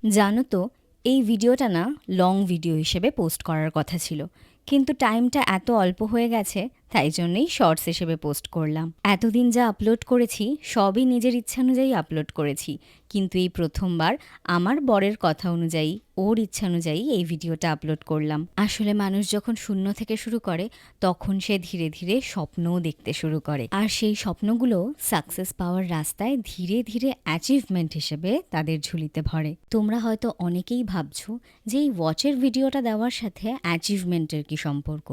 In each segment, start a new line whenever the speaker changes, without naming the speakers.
জানো তো, এই ভিডিওটা না লং ভিডিও হিসেবে পোস্ট করার কথা ছিল, কিন্তু টাইমটা এত অল্প হয়ে গেছে, তাই জন্যই শর্টস হিসেবে পোস্ট করলাম। এতদিন যা আপলোড করেছি সবই নিজের ইচ্ছা অনুযায়ী আপলোড করেছি, কিন্তু এই প্রথমবার আমার বরের কথা অনুযায়ী, ওর ইচ্ছা অনুযায়ী এই ভিডিওটা আপলোড করলাম। আসলে মানুষ যখন শূন্য থেকে শুরু করে তখন সে ধীরে ধীরে স্বপ্নও দেখতে শুরু করে, আর সেই স্বপ্নগুলো সাকসেস পাওয়ার রাস্তায় ধীরে ধীরে অ্যাচিভমেন্ট হিসেবে তাদের ঝুলিতে ভরে। তোমরা হয়তো অনেকেই ভাবছো যে এই ওয়াচের ভিডিওটা দেওয়ার সাথে অ্যাচিভমেন্টের কি সম্পর্ক।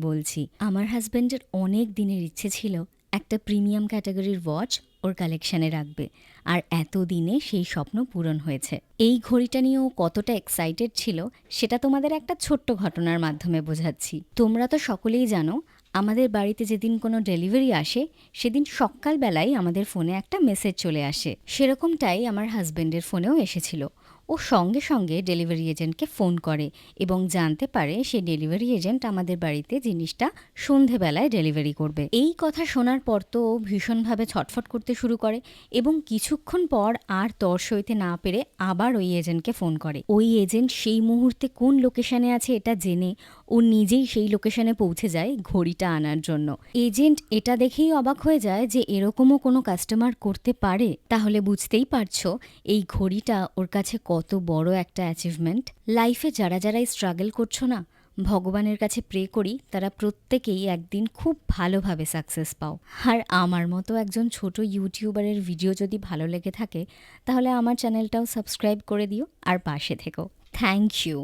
বলছি আমার হাজব্যান্ডের অনেক দিনের ইচ্ছে ছিল একটা প্রিমিয়াম ক্যাটাগরির ওয়াচ ওর কালেকশানে রাখবে, আর এতদিনে সেই স্বপ্ন পূরণ হয়েছে। এই ঘড়িটা নিয়ে ও কতটা এক্সাইটেড ছিল সেটা তোমাদের একটা ছোট্ট ঘটনার মাধ্যমে বোঝাচ্ছি। তোমরা তো সকলেই জানো, আমাদের বাড়িতে যেদিন কোনো ডেলিভারি আসে সেদিন সকালবেলায় আমাদের ফোনে একটা মেসেজ চলে আসে। সেরকমটাই আমার হাজব্যান্ডের ফোনেও এসেছিল। ও সঙ্গে সঙ্গে ডেলিভারি এজেন্টকে ফোন করে এবং জানতে পারে সেই ডেলিভারি এজেন্ট আমাদের বাড়িতে জিনিসটা সন্ধেবেলায় ডেলিভারি করবে। এই কথা শোনার পর তো ও ভীষণভাবে ছটফট করতে শুরু করে এবং কিছুক্ষণ পর আর তর সইতে না পেরে আবার ওই এজেন্টকে ফোন করে। ওই এজেন্ট সেই মুহূর্তে কোন লোকেশনে আছে এটা জেনে ও নিজেই সেই লোকেশনে পৌঁছে যায় ঘড়িটা আনার জন্য। এজেন্ট এটা দেখেই অবাক হয়ে যায় যে এরকমও কোনো কাস্টমার করতে পারে। তাহলে বুঝতেই পারছো এই ঘড়িটা ওর কাছে কত বড় একটা অ্যাচিভমেন্ট। লাইফে যারা যারাই স্ট্রাগল করছো না, ভগবানের কাছে প্রে করি তারা প্রত্যেকেই একদিন খুব ভালোভাবে সাকসেস পাও। আর আমার মতো একজন ছোট ইউটিউবারের ভিডিও যদি ভালো লেগে থাকে তাহলে আমার চ্যানেলটাও সাবস্ক্রাইব করে দিও আর পাশে থেকো। Thank you.